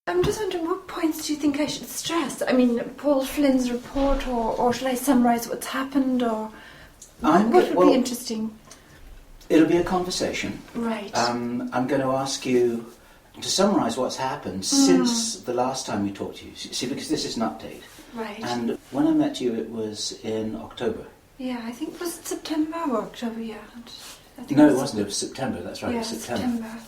I'm just wondering, what points do you think I should stress? I mean, Paul Flynn's report, or should I summarise what's happened, or what would be interesting? It'll be a conversation. Right. I'm going to ask you to summarise what's happened since the last time we talked to you. See, because this is an update. Right. And when I met you, it was in October. Yeah, I think, was it September or October? Yeah. No, it wasn't. It was September. That's right. Yeah, it was September.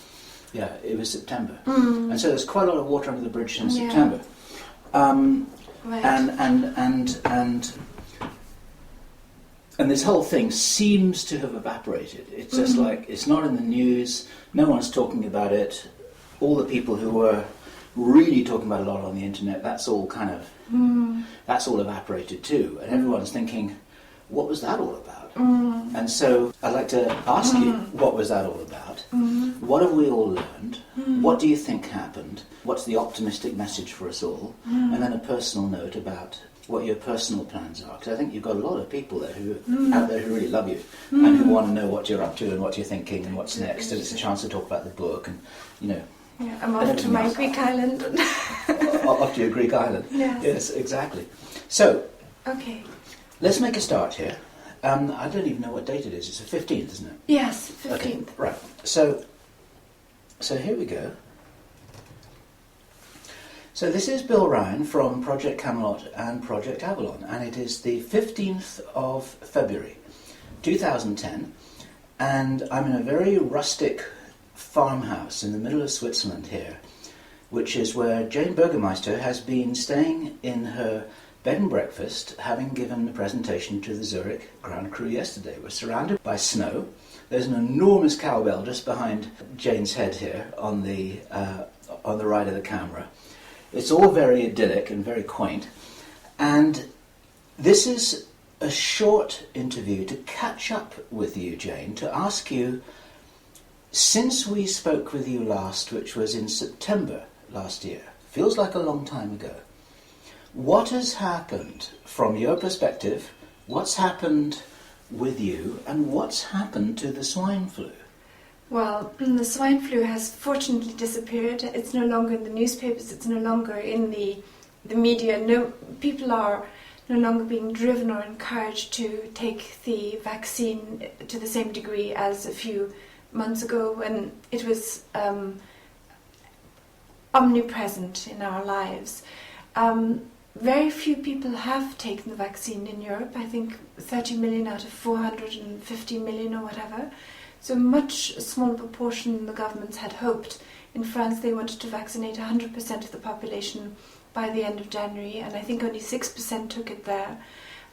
Yeah, it was September. And so there's quite a lot of water under the bridge since September. Right. And this whole thing seems to have evaporated. It's just like, it's not in the news, no one's talking about it. All the people who were really talking about it a lot on the internet, that's all kind of, that's all evaporated too. And everyone's thinking, what was that all about? And so I'd like to ask you, what was that all about? What have we all learned? What do you think happened? What's the optimistic message for us all? And then a personal note about what your personal plans are. Because I think you've got a lot of people there out there who really love you and who want to know what you're up to and what you're thinking and what's next. And it's a chance to talk about the book and, you know. Yeah, I'm off to my Greek island. Off to your Greek island. Yes, exactly. So, okay, let's make a start here. I don't even know what date it is. It's the 15th, isn't it? Yes, 15th. Okay, right. So here we go. So this is Bill Ryan from Project Camelot and Project Avalon, and it is the 15th of February 2010, and I'm in a very rustic farmhouse in the middle of Switzerland here, which is where Jane Bürgermeister has been staying in her bed and breakfast, having given a presentation to the Zurich ground crew yesterday. We're surrounded by snow. There's an enormous cowbell just behind Jane's head here on the right of the camera. It's all very idyllic and very quaint. And this is a short interview to catch up with you, Jane, to ask you, since we spoke with you last, which was in September last year, feels like a long time ago, what has happened from your perspective? What's happened with you? And what's happened to the swine flu? Well, the swine flu has fortunately disappeared. It's no longer in the newspapers, it's no longer in the media. No, people are no longer being driven or encouraged to take the vaccine to the same degree as a few months ago when it was omnipresent in our lives. Very few people have taken the vaccine in Europe. I think 30 million out of 450 million or whatever. So a much smaller proportion than the governments had hoped. In France, they wanted to vaccinate 100% of the population by the end of January, and I think only 6% took it there.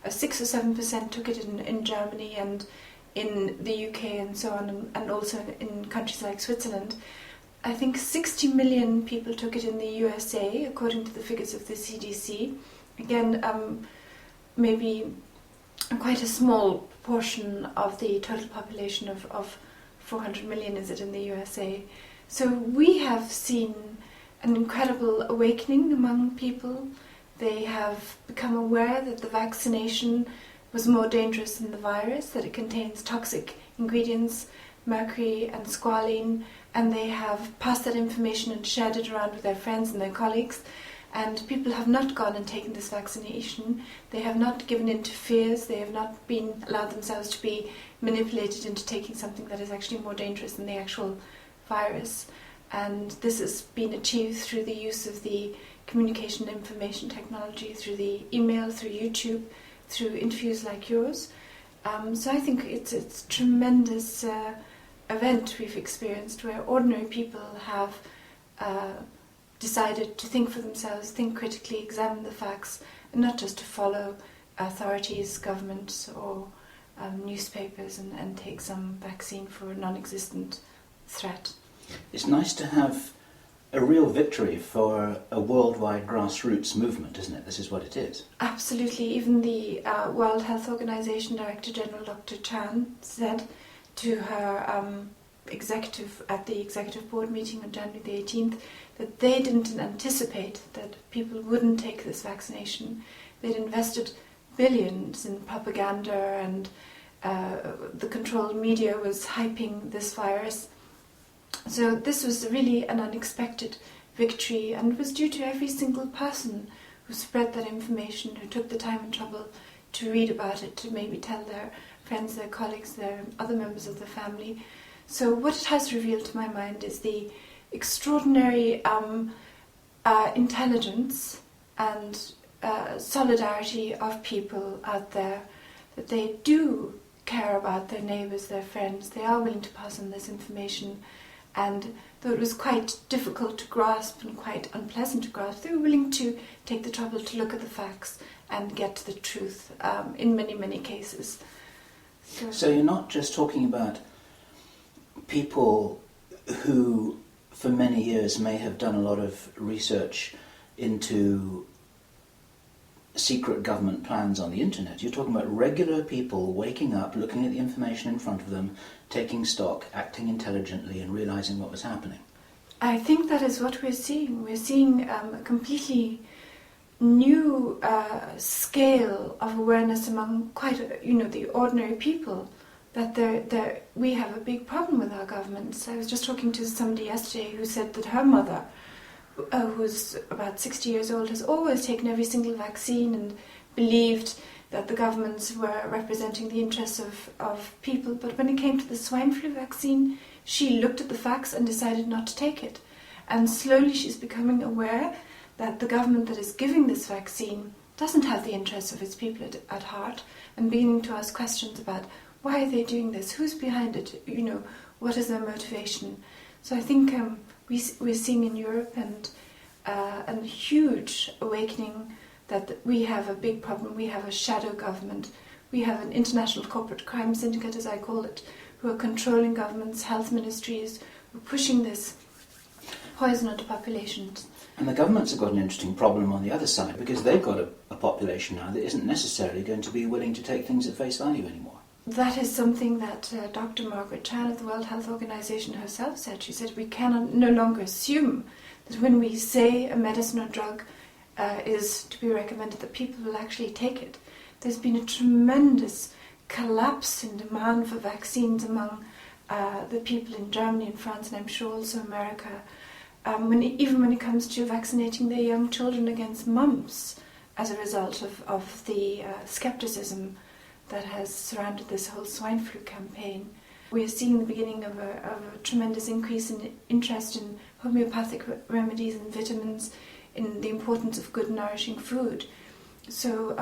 6 or 7% took it in Germany and in the UK and so on, and also in countries like Switzerland. I think 60 million people took it in the USA, according to the figures of the CDC. Again, maybe quite a small portion of the total population of 400 million is it in the USA. So we have seen an incredible awakening among people. They have become aware that the vaccination was more dangerous than the virus, that it contains toxic ingredients, mercury and squalene, and they have passed that information and shared it around with their friends and their colleagues. And people have not gone and taken this vaccination. They have not given in to fears. They have not allowed themselves to be manipulated into taking something that is actually more dangerous than the actual virus. And this has been achieved through the use of the communication and information technology, through the email, through YouTube, through interviews like yours. So I think it's a tremendous event we've experienced where ordinary people have decided to think for themselves, think critically, examine the facts, and not just to follow authorities, governments, or newspapers and take some vaccine for a non-existent threat. It's nice to have a real victory for a worldwide grassroots movement, isn't it? This is what it is. Absolutely. Even the World Health Organization Director General Dr. Chan said to her executive at the executive board meeting on January the 18th that they didn't anticipate that people wouldn't take this vaccination. They'd invested billions in propaganda, and the controlled media was hyping this virus. So this was really an unexpected victory, and it was due to every single person who spread that information, who took the time and trouble to read about it, to maybe tell their friends, their colleagues, their other members of the family. So what it has revealed to my mind is the extraordinary intelligence and solidarity of people out there, that they do care about their neighbours, their friends. They are willing to pass on this information, and though it was quite difficult to grasp and quite unpleasant to grasp, they were willing to take the trouble to look at the facts and get to the truth in many, many cases. So you're not just talking about people who for many years may have done a lot of research into secret government plans on the internet. You're talking about regular people waking up, looking at the information in front of them, taking stock, acting intelligently and realising what was happening. I think that is what we're seeing. We're seeing a completely new scale of awareness among the ordinary people, that we have a big problem with our governments. I was just talking to somebody yesterday who said that her mother, who's about 60 years old, has always taken every single vaccine and believed that the governments were representing the interests of people. But when it came to the swine flu vaccine, she looked at the facts and decided not to take it. And slowly she's becoming aware that the government that is giving this vaccine doesn't have the interests of its people at heart, and beginning to ask questions about why are they doing this, who's behind it, what is their motivation. So I think we're seeing in Europe a huge awakening that we have a big problem. We have a shadow government. We have an international corporate crime syndicate, as I call it, who are controlling governments, health ministries, who are pushing this poison onto populations. And the governments have got an interesting problem on the other side, because they've got a population now that isn't necessarily going to be willing to take things at face value anymore. That is something that Dr. Margaret Chan of the World Health Organization herself said. She said we cannot no longer assume that when we say a medicine or drug is to be recommended, that people will actually take it. There's been a tremendous collapse in demand for vaccines among the people in Germany and France, and I'm sure also America, even when it comes to vaccinating their young children against mumps, as a result of the skepticism that has surrounded this whole swine flu campaign. We are seeing the beginning of a tremendous increase in interest in homeopathic remedies and vitamins, in the importance of good nourishing food. So,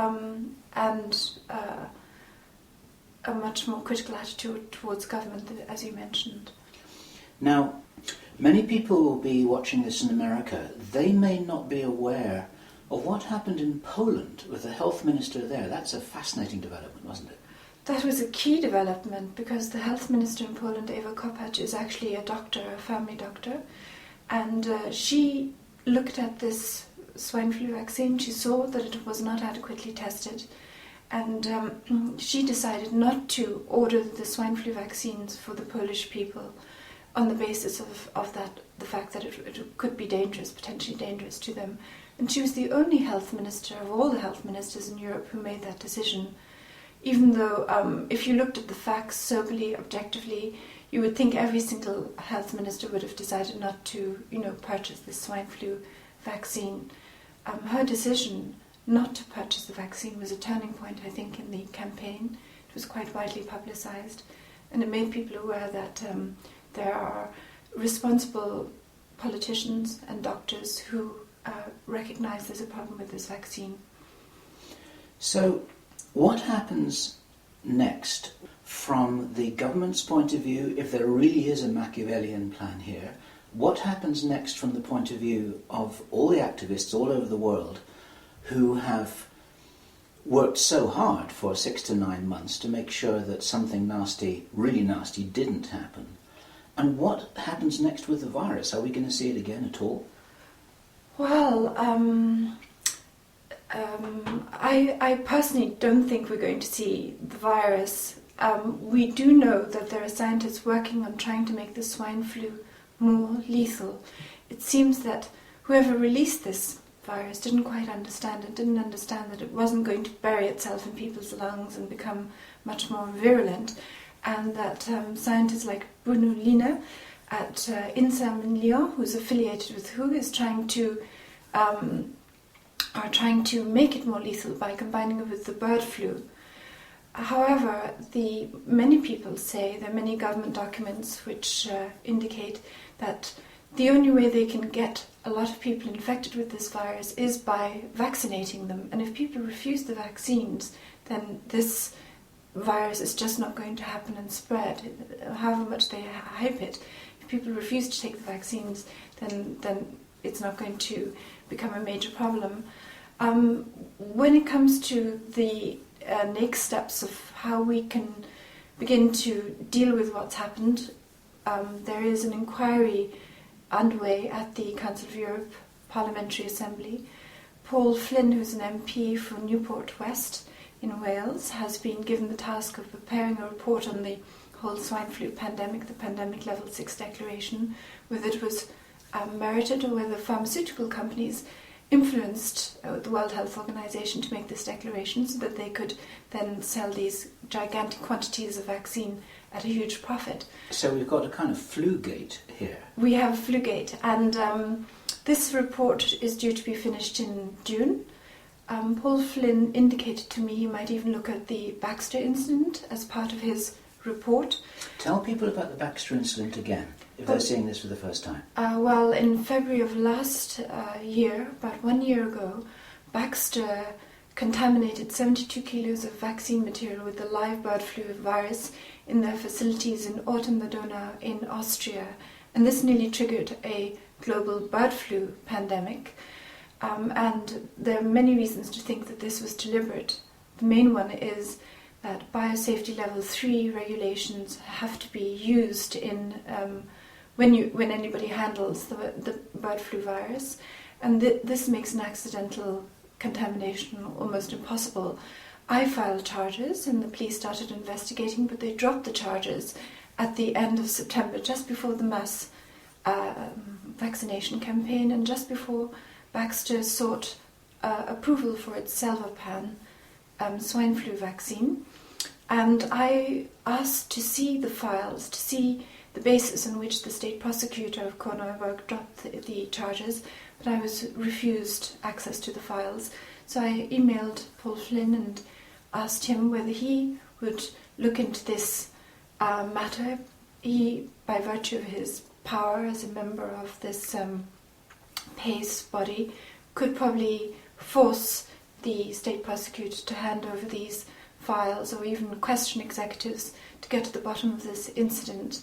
and a much more critical attitude towards government, as you mentioned. Now, many people will be watching this in America. They may not be aware of what happened in Poland with the health minister there. That's a fascinating development, wasn't it? That was a key development, because the health minister in Poland, Eva Kopacz, is actually a doctor, a family doctor, and she looked at this swine flu vaccine. She saw that it was not adequately tested, and she decided not to order the swine flu vaccines for the Polish people on the basis of the fact that it could be dangerous, potentially dangerous to them. And she was the only health minister of all the health ministers in Europe who made that decision. Even though, if you looked at the facts soberly, objectively, you would think every single health minister would have decided not to, purchase this swine flu vaccine. Her decision not to purchase the vaccine was a turning point, I think, in the campaign. It was quite widely publicised, and it made people aware that there are responsible politicians and doctors who recognise there's a problem with this vaccine. So, what happens next from the government's point of view, if there really is a Machiavellian plan here? What happens next from the point of view of all the activists all over the world who have worked so hard for 6 to 9 months to make sure that something nasty, really nasty, didn't happen? And what happens next with the virus? Are we going to see it again at all? Well, I personally don't think we're going to see the virus. We do know that there are scientists working on trying to make the swine flu more lethal. It seems that whoever released this virus didn't quite understand it, didn't understand that it wasn't going to bury itself in people's lungs and become much more virulent, and that scientists like Bruno Lina at INSERM in Lyon, who's affiliated with WHO, is trying to make it more lethal by combining it with the bird flu. However, many people say, there are many government documents which indicate that the only way they can get a lot of people infected with this virus is by vaccinating them. And if people refuse the vaccines, then this virus is just not going to happen and spread, however much they hype it. If people refuse to take the vaccines, then it's not going to become a major problem. When it comes to the next steps of how we can begin to deal with what's happened, there is an inquiry underway at the Council of Europe Parliamentary Assembly. Paul Flynn, who's an MP for Newport West in Wales, has been given the task of preparing a report on the whole swine flu pandemic, the Pandemic Level 6 declaration, whether it was merited or whether pharmaceutical companies influenced the World Health Organization to make this declaration so that they could then sell these gigantic quantities of vaccine at a huge profit. So we've got a kind of flugate here. We have a flugate, and this report is due to be finished in June. Paul Flynn indicated to me he might even look at the Baxter Incident as part of his report. Tell people about the Baxter Incident again, if they're seeing this for the first time. Well, in February of last year, about 1 year ago, Baxter contaminated 72 kilos of vaccine material with the live bird flu virus in their facilities in Orten-the-Donau in Austria. And this nearly triggered a global bird flu pandemic. And there are many reasons to think that this was deliberate. The main one is that biosafety level 3 regulations have to be used in when anybody handles the bird flu virus, and this makes an accidental contamination almost impossible. I filed charges and the police started investigating, but they dropped the charges at the end of September, just before the mass vaccination campaign and just before Baxter sought approval for its Selvapan swine flu vaccine. And I asked to see the files, to see the basis on which the state prosecutor of Korneuburg dropped the charges, but I was refused access to the files. So I emailed Paul Flynn and asked him whether he would look into this matter. He, by virtue of his power as a member of this PACE body, could probably force the state prosecutor to hand over these files or even question executives to get to the bottom of this incident.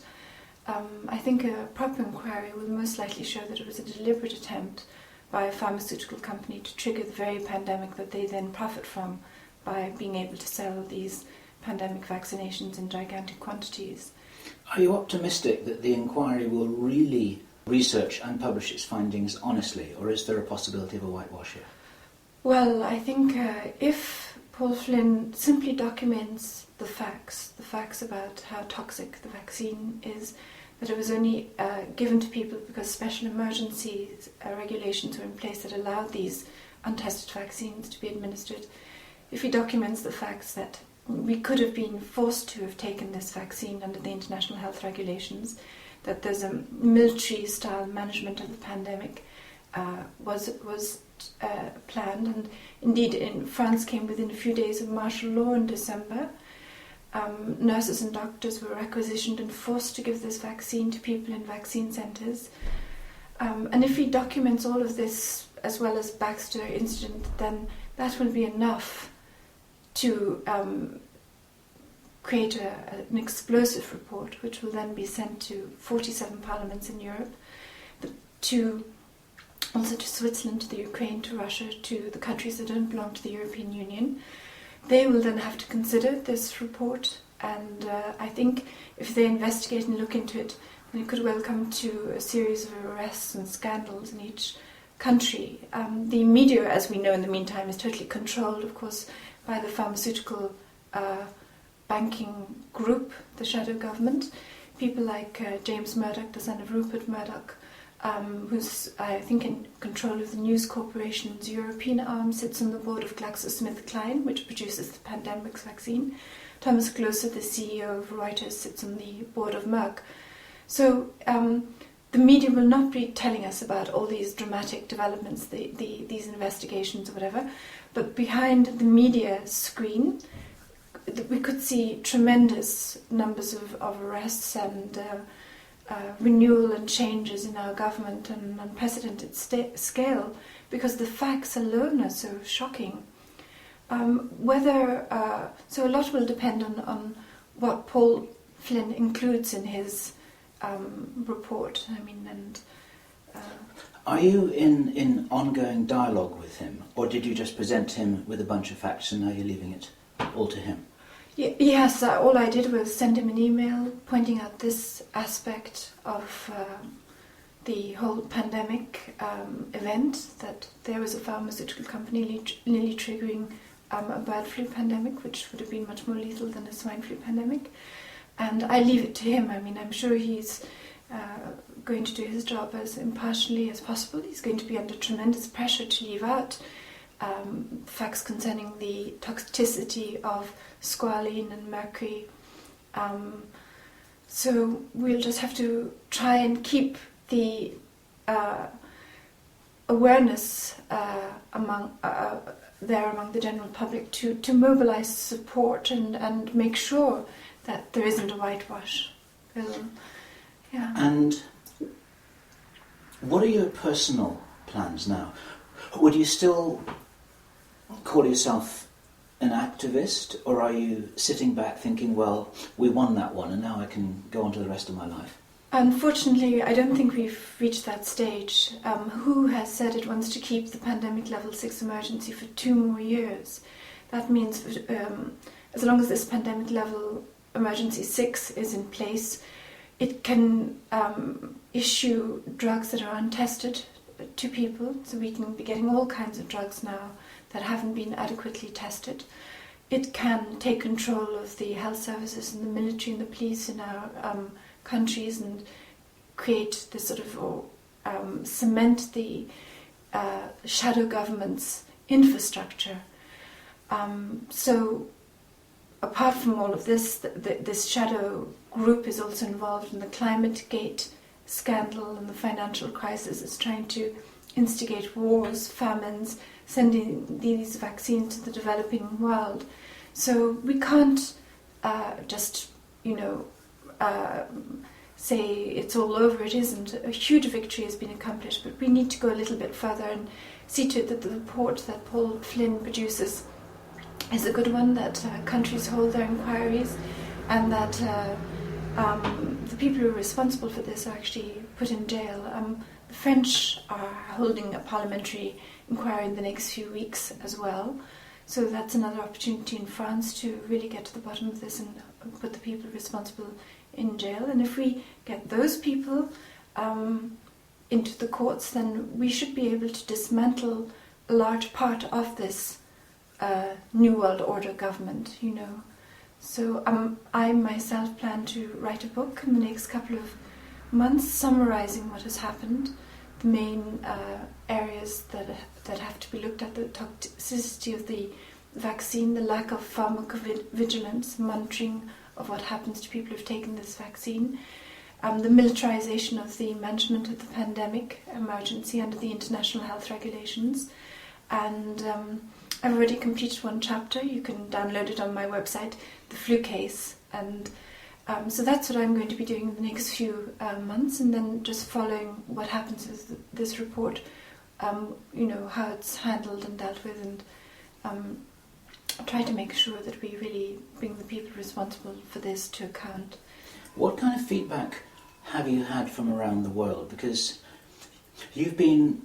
I think a proper inquiry will most likely show that it was a deliberate attempt by a pharmaceutical company to trigger the very pandemic that they then profit from by being able to sell these pandemic vaccinations in gigantic quantities. Are you optimistic that the inquiry will really research and publish its findings honestly, or is there a possibility of a whitewash here? Well, I think if Paul Flynn simply documents the facts about how toxic the vaccine is, that it was only given to people because special emergency regulations were in place that allowed these untested vaccines to be administered. If he documents the facts that we could have been forced to have taken this vaccine under the international health regulations, that there's a military-style management of the pandemic was planned, and indeed in France came within a few days of martial law in December. Nurses and doctors were requisitioned and forced to give this vaccine to people in vaccine centres. And if he documents all of this, as well as Baxter Incident, then that will be enough to create an explosive report, which will then be sent to 47 parliaments in Europe, also to Switzerland, to the Ukraine, to Russia, to the countries that don't belong to the European Union. They will then have to consider this report, and I think if they investigate and look into it, and it could well come to a series of arrests and scandals in each country. The media, as we know in the meantime, is totally controlled, of course, by the pharmaceutical banking group, the shadow government. People like James Murdoch, the son of Rupert Murdoch, who's, I think, in control of the News Corporation's European arm, sits on the board of GlaxoSmithKline, which produces the pandemic vaccine. Thomas Gloser, the CEO of Reuters, sits on the board of Merck. So the media will not be telling us about all these dramatic developments, these investigations or whatever, but behind the media screen, we could see tremendous numbers of arrests and renewal and changes in our government on an unprecedented scale, because the facts alone are so shocking. So a lot will depend on what Paul Flynn includes in his report. Are you in ongoing dialogue with him, or did you just present him with a bunch of facts and now you're leaving it all to him? Yes, all I did was send him an email pointing out this aspect of the whole pandemic event, that there was a pharmaceutical company nearly triggering a bird flu pandemic, which would have been much more lethal than a swine flu pandemic. And I leave it to him. I'm sure he's going to do his job as impartially as possible. He's going to be under tremendous pressure to leave out facts concerning the toxicity of squalene and mercury. So we'll just have to try and keep the awareness among the general public to mobilize support and make sure that there isn't a whitewash. Yeah. And what are your personal plans now? Would you still call yourself an activist, or are you sitting back thinking, well, we won that one and now I can go on to the rest of my life? Unfortunately, I don't think we've reached that stage. WHO has said it wants to keep the pandemic level 6 emergency for 2 more years. That means as long as this pandemic level emergency 6 is in place, it can issue drugs that are untested to people, so we can be getting all kinds of drugs now that haven't been adequately tested. It can take control of the health services and the military and the police in our countries and create this sort of cement the shadow government's infrastructure. So apart from all of this, this shadow group is also involved in the Climate Gate scandal and the financial crisis. It's trying to instigate wars, famines, sending these vaccines to the developing world. So we can't just, say it's all over. It isn't. A huge victory has been accomplished, but we need to go a little bit further and see to it that the report that Paul Flynn produces is a good one, that countries hold their inquiries, and that the people who are responsible for this are actually put in jail. The French are holding a parliamentary inquiry in the next few weeks as well, so that's another opportunity in France to really get to the bottom of this and put the people responsible in jail. And if we get those people into the courts, then we should be able to dismantle a large part of this New World Order government, So I myself plan to write a book in the next couple of months summarising what has happened, the main areas that have to be looked at, the toxicity of the vaccine, the lack of pharmacovigilance, monitoring of what happens to people who've taken this vaccine, the militarisation of the management of the pandemic emergency under the international health regulations, and I've already completed 1 chapter. You can download it on my website, The Flu Case, and so that's what I'm going to be doing in the next few months, and then just following what happens with this report, how it's handled and dealt with, and try to make sure that we really bring the people responsible for this to account. What kind of feedback have you had from around the world? Because you've been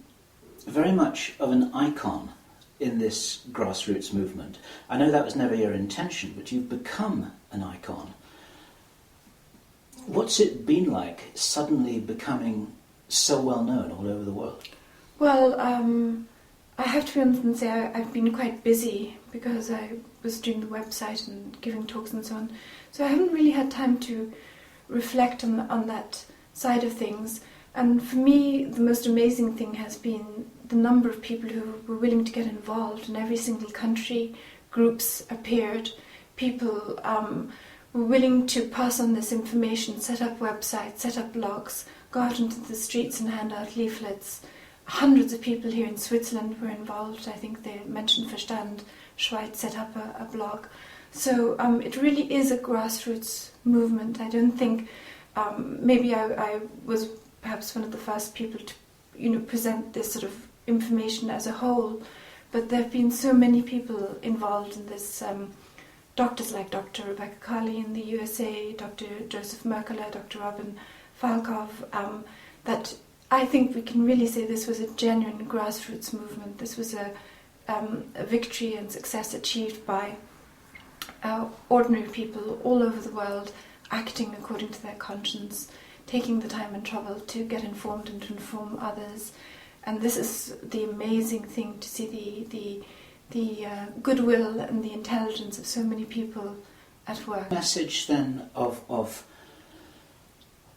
very much of an icon in this grassroots movement. I know that was never your intention, but you've become an icon. What's it been like suddenly becoming so well known all over the world? Well, I have to be honest and say I've been quite busy because I was doing the website and giving talks and so on. So I haven't really had time to reflect on that side of things. And for me, the most amazing thing has been the number of people who were willing to get involved in every single country. Groups appeared, people were willing to pass on this information, set up websites, set up blogs, go out into the streets and hand out leaflets. Hundreds of people here in Switzerland were involved. I think they mentioned Verstand Schweiz set up a blog. So it really is a grassroots movement. I don't think maybe I was perhaps one of the first people to present this sort of information as a whole, but there have been so many people involved in this. Doctors like Dr. Rebecca Carley in the USA, Dr. Joseph Merkele, Dr. Robin Falkov, that I think we can really say this was a genuine grassroots movement. This was a victory and success achieved by ordinary people all over the world, acting according to their conscience, taking the time and trouble to get informed and to inform others. And this is the amazing thing, to see the goodwill and the intelligence of so many people at work. Message then of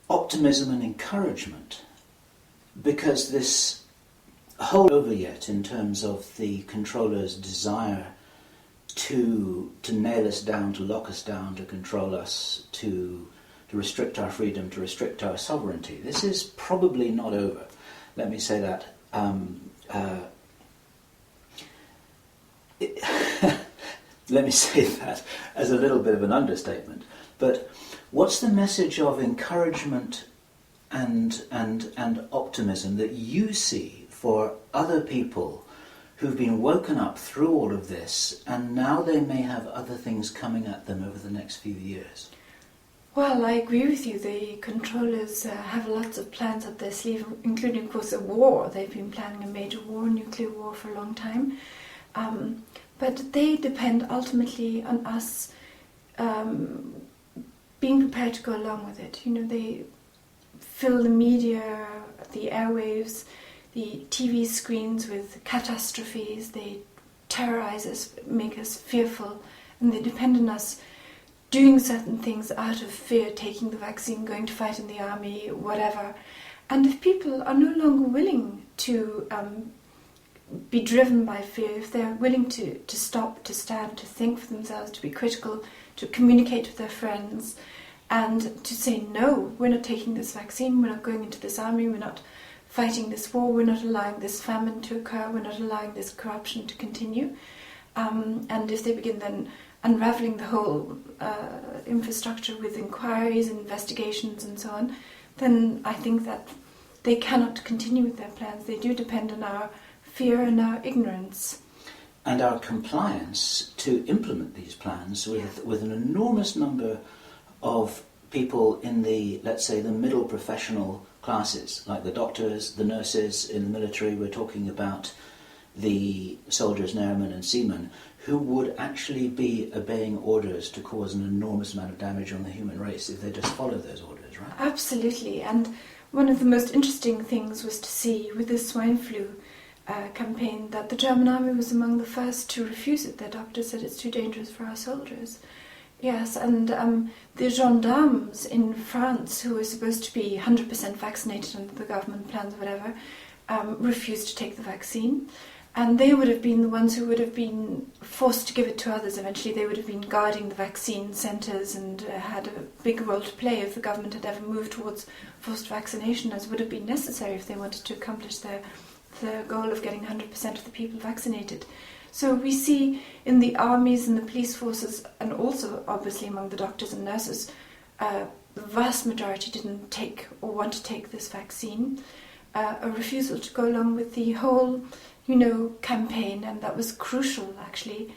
optimism and encouragement, because this whole over yet in terms of the controller's desire to nail us down, to lock us down, to control us, to restrict our freedom, to restrict our sovereignty. This is probably not over. Let me say that. Let me say that as a little bit of an understatement. But what's the message of encouragement and optimism that you see for other people who've been woken up through all of this, and now they may have other things coming at them over the next few years? Well, I agree with you. The controllers have lots of plans up their sleeve, including, of course, a war. They've been planning a major war, nuclear war, for a long time. But they depend ultimately on us being prepared to go along with it. They fill the media, the airwaves, the TV screens with catastrophes. They terrorize us, make us fearful, and they depend on us doing certain things out of fear, taking the vaccine, going to fight in the army, whatever. And if people are no longer willing to be driven by fear, if they're willing to stop, to stand, to think for themselves, to be critical, to communicate with their friends, and to say, no, we're not taking this vaccine, we're not going into this army, we're not fighting this war, we're not allowing this famine to occur, we're not allowing this corruption to continue. And if they begin then unravelling the whole infrastructure with inquiries, investigations and so on, then I think that they cannot continue with their plans. They do depend on our fear and our ignorance. And our compliance to implement these plans with an enormous number of people in the, let's say, the middle professional classes, like the doctors, the nurses in the military. We're talking about the soldiers, airmen and seamen, who would actually be obeying orders to cause an enormous amount of damage on the human race if they just follow those orders, right? Absolutely. And one of the most interesting things was to see with the swine flu campaign that the German army was among the first to refuse it. Their doctors said it's too dangerous for our soldiers. Yes, and the gendarmes in France, who were supposed to be 100% vaccinated under the government plans or whatever, refused to take the vaccine. And they would have been the ones who would have been forced to give it to others eventually. They would have been guarding the vaccine centres and had a big role to play if the government had ever moved towards forced vaccination, as would have been necessary if they wanted to accomplish their goal of getting 100% of the people vaccinated. So we see in the armies and the police forces, and also obviously among the doctors and nurses, the vast majority didn't take or want to take this vaccine. A refusal to go along with the whole campaign, and that was crucial actually.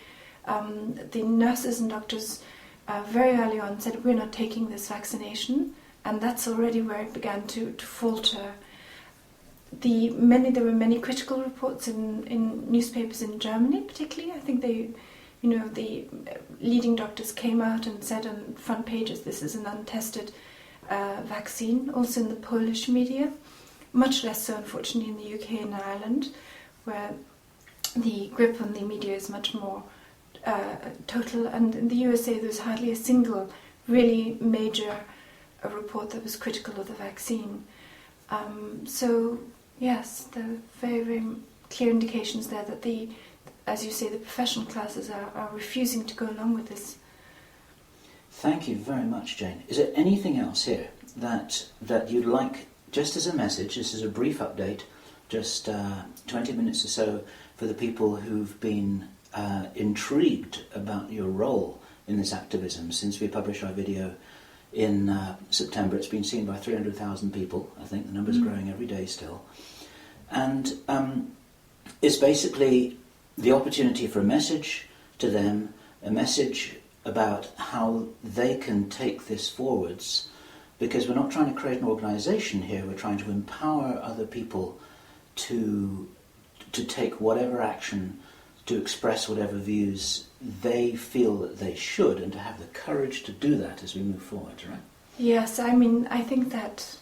The nurses and doctors very early on said, we're not taking this vaccination, and that's already where it began to falter. There were many critical reports in newspapers in Germany particularly. I think the leading doctors came out and said on front pages, this is an untested vaccine, also in the Polish media, much less so unfortunately in the UK and Ireland, where the grip on the media is much more total, and in the USA there's hardly a single really major report that was critical of the vaccine. So yes, there are very, very clear indications there that as you say, the professional classes are refusing to go along with this. Thank you very much, Jane. Is there anything else here that you'd like, just as a message, this is a brief update, just 20 minutes or so, for the people who've been intrigued about your role in this activism? Since we published our video in September, it's been seen by 300,000 people. I think the number's growing every day still. And it's basically the opportunity for a message to them, a message about how they can take this forwards, because we're not trying to create an organisation here, we're trying to empower other people to take whatever action, to express whatever views they feel that they should, and to have the courage to do that as we move forward, right? Yes, I mean, I think that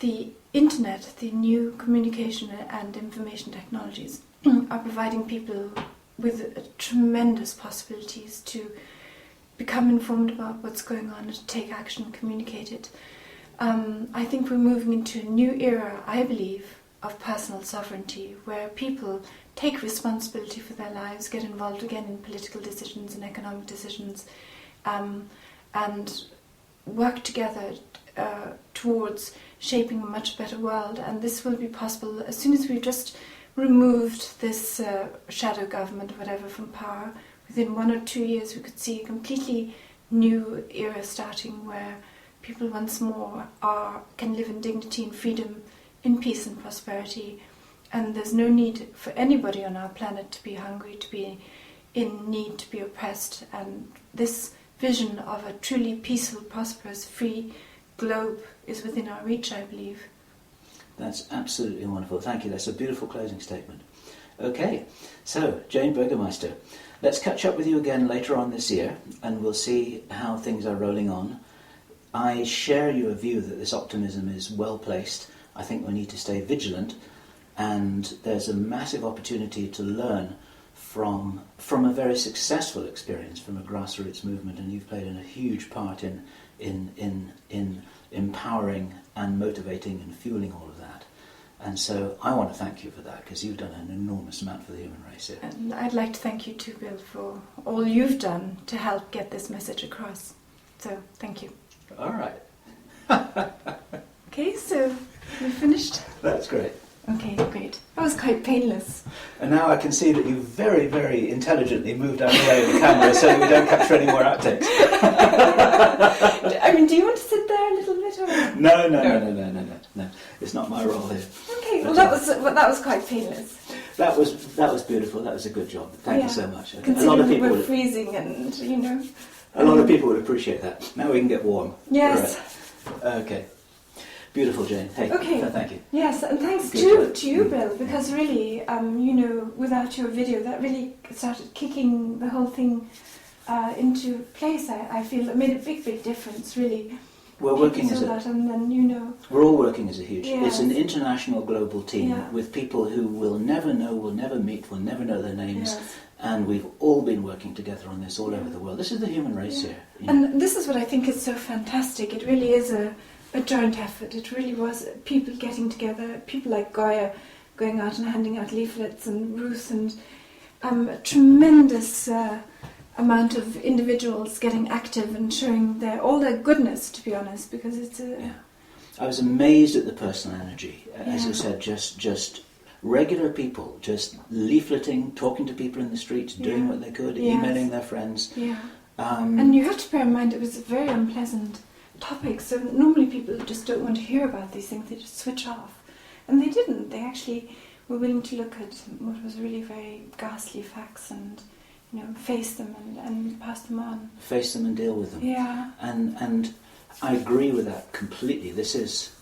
the internet, the new communication and information technologies are providing people with tremendous possibilities to become informed about what's going on and to take action and communicate it. I think we're moving into a new era, I believe, of personal sovereignty, where people take responsibility for their lives, get involved again in political decisions and economic decisions, and work together towards shaping a much better world. And this will be possible as soon as we've just removed this shadow government or whatever from power. Within 1 or 2 years we could see a completely new era starting, where people once more can live in dignity and freedom, in peace and prosperity, and there's no need for anybody on our planet to be hungry, to be in need, to be oppressed. And this vision of a truly peaceful, prosperous, free globe is within our reach, I believe. That's absolutely wonderful. Thank you. That's a beautiful closing statement. Okay, so Jane Bürgermeister, let's catch up with you again later on this year, and we'll see how things are rolling on. I share your view that this optimism is well placed. I think we need to stay vigilant, and there's a massive opportunity to learn from a very successful experience, from a grassroots movement, and you've played a huge part in empowering and motivating and fueling all of that. And so I want to thank you for that, because you've done an enormous amount for the human race here. And I'd like to thank you too, Bill, for all you've done to help get this message across. So thank you. All right. Okay, so we're finished? That's great. Okay, great. That was quite painless. And now I can see that you very, very intelligently moved out of the way of the camera so that we don't capture any more outtakes. I mean, do you want to sit there a little bit? Or? No. It's not my role here. Okay, well that was quite painless. That was beautiful. That was a good job. Thank you so much. Considering a lot of people we're freezing, and a lot of people would appreciate that. Now we can get warm. Yes. Right. Okay. Beautiful, Jane. Hey, okay. Thank you. Yes, and thanks to you, Bill, because really, without your video, that really started kicking the whole thing into place. I feel it made a big, big difference, really. We're working as we're all working as a huge. Yes. It's an international global team with people who will never know, will never meet, will never know their names, and we've all been working together on this all over the world. This is the human race here. And this is what I think is so fantastic. It really is a joint effort. It really was people getting together, people like Goya going out and handing out leaflets, and Ruth, and a tremendous amount of individuals getting active and showing all their goodness, to be honest, because it's I was amazed at the personal energy. As you said, just regular people, just leafleting, talking to people in the streets, doing what they could, emailing their friends. And you have to bear in mind it was a very unpleasant topic, so normally people just don't want to hear about these things, they just switch off. And they didn't. They actually were willing to look at what was really very ghastly facts and face them and pass them on. Face them and deal with them. Yeah. And I agree with that completely. This is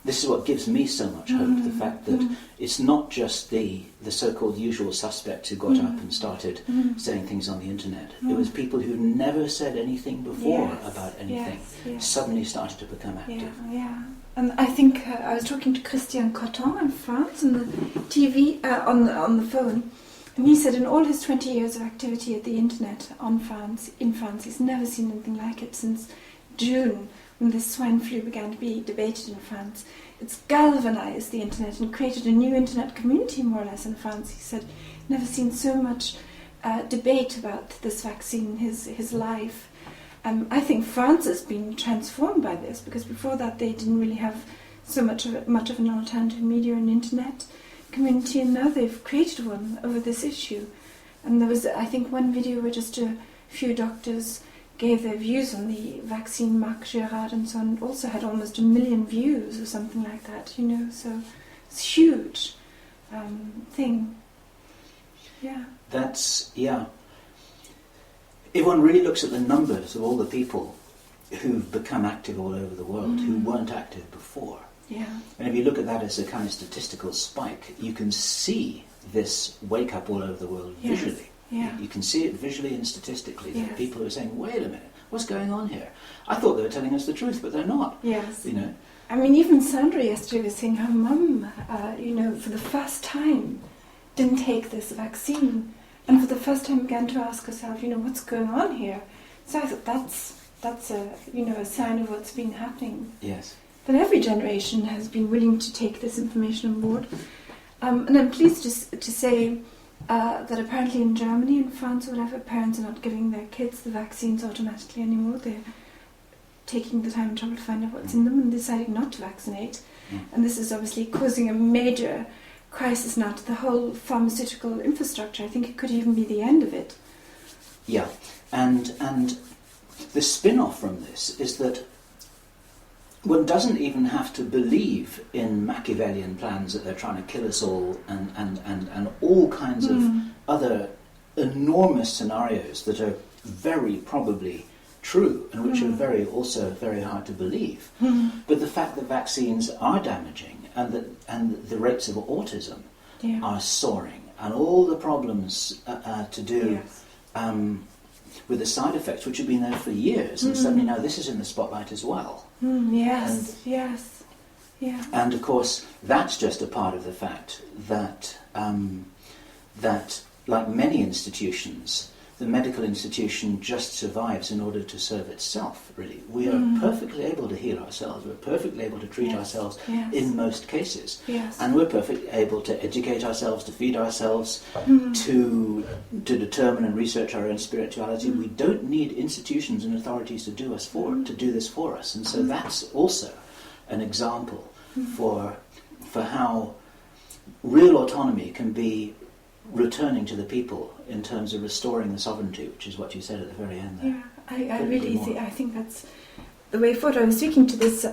this is what gives me so much hope, the fact that it's not just the so-called usual suspects who got up and started saying things on the internet. It was people who never said anything before about anything suddenly started to become active. Yeah. And I think I was talking to Christian Coton in France on the TV, on the phone, and he said in all his 20 years of activity at the internet in France, he's never seen anything like it since June, when the swine flu began to be debated in France. It's galvanized the internet and created a new internet community, more or less, in France. He said, never seen so much debate about this vaccine in his life. I think France has been transformed by this, because before that they didn't really have so much of an alternative media and internet community, and now they've created one over this issue. And there was, I think, one video where just a few doctors gave their views on the vaccine, Marc Gérard and so on. It also had almost 1 million views or something like that, so it's a huge thing. Yeah. If one really looks at the numbers of all the people who've become active all over the world who weren't active before, and if you look at that as a kind of statistical spike, you can see this wake up all over the world visually. Yeah. You can see it visually and statistically. There are people who are saying, wait a minute, what's going on here? I thought they were telling us the truth, but they're not. Yes. I mean, even Sandra yesterday was saying her mum, for the first time didn't take this vaccine, and for the first time began to ask herself, what's going on here? So I thought that's a sign of what's been happening. Yes. That every generation has been willing to take this information on board. And I'm pleased to say that apparently in Germany and France or whatever, parents are not giving their kids the vaccines automatically anymore. They're taking the time and trouble to find out what's in them and deciding not to vaccinate. And this is obviously causing a major crisis now to the whole pharmaceutical infrastructure. I think it could even be the end of it. Yeah, and the spin-off from this is that one doesn't even have to believe in Machiavellian plans that they're trying to kill us all and all kinds of other enormous scenarios that are very probably true and which are also very hard to believe. But the fact that vaccines are damaging and the rates of autism are soaring and all the problems to do with the side effects, which have been there for years, and suddenly now this is in the spotlight as well. Yes. And of course, that's just a part of the fact that that, like many institutions, the medical institution just survives in order to serve itself, really. We are perfectly able to heal ourselves, we're perfectly able to treat ourselves in most cases. And we're perfectly able to educate ourselves, to feed ourselves, to determine and research our own spirituality. We don't need institutions and authorities to do this for us. And so that's also an example for how real autonomy can be returning to the people in terms of restoring the sovereignty, which is what you said at the very end there. Yeah, I think that's the way forward. I was speaking to this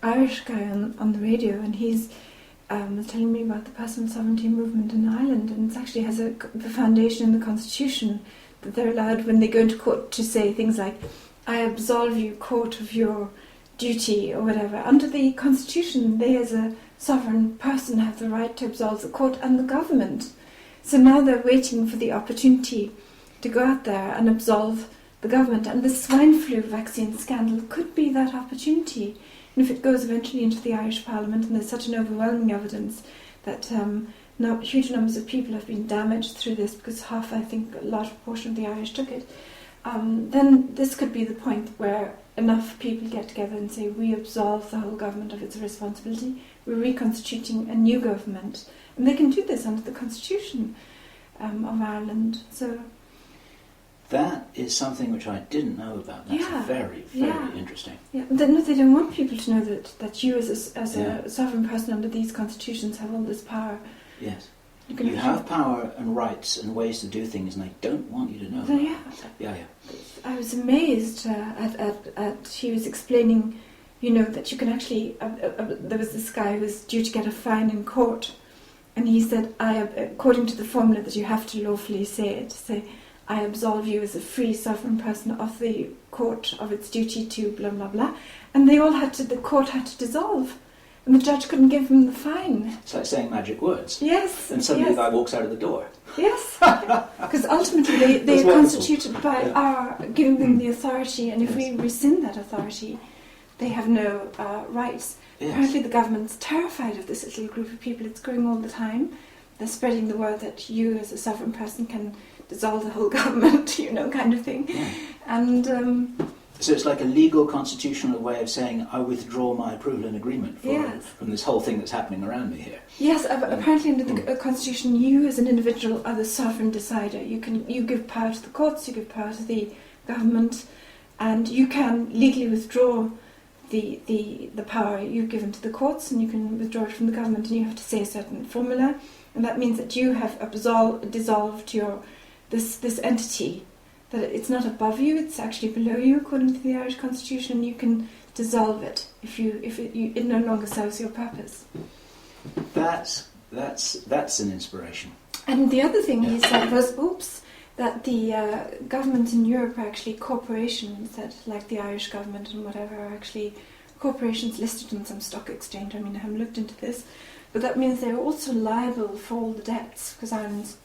Irish guy on the radio, and he's telling me about the personal sovereignty movement in Ireland, and it actually has the foundation in the Constitution that they're allowed, when they go into court, to say things like, I absolve you, court, of your duty, or whatever. Under the Constitution, they as a sovereign person have the right to absolve the court and the government. So now they're waiting for the opportunity to go out there and absolve the government. And the swine flu vaccine scandal could be that opportunity. And if it goes eventually into the Irish Parliament, and there's such an overwhelming evidence that now huge numbers of people have been damaged through this, because a large proportion of the Irish took it, then this could be the point where enough people get together and say, we absolve the whole government of its responsibility, we're reconstituting a new government. And they can do this under the Constitution of Ireland. So that is something which I didn't know about. That's very, very interesting. Yeah, they don't want people to know that you as a sovereign person under these constitutions have all this power. Yes. You have power and rights and ways to do things, and they don't want you to know. Yeah. I was amazed at he was explaining, that you can actually. There was this guy who was due to get a fine in court, and he said, according to the formula that you have to lawfully say, I absolve you as a free sovereign person of the court of its duty to blah blah blah, and the court had to dissolve. and the judge couldn't give them the fine. It's like saying magic words. Yes. And suddenly the guy walks out of the door. Yes. Because ultimately they are constituted by our giving them the authority, and if we rescind that authority, they have no rights. Yes. Apparently the government's terrified of this little group of people. It's growing all the time. They're spreading the word that you as a sovereign person can dissolve the whole government, kind of thing. Yeah. And so it's like a legal constitutional way of saying, I withdraw my approval and agreement from this whole thing that's happening around me here. Yes, apparently under the constitution, you as an individual are the sovereign decider. You give power to the courts, you give power to the government, and you can legally withdraw the power you've given to the courts, and you can withdraw it from the government, and you have to say a certain formula, and that means that you have dissolved this entity, that it's not above you, it's actually below you according to the Irish constitution, and you can dissolve it if it no longer serves your purpose. That's an inspiration. And the other thing he said was, that the governments in Europe are actually corporations that, like the Irish government and whatever, are actually corporations listed on some stock exchange. I mean, I haven't looked into this, but that means they're also liable for all the debts, because Ireland's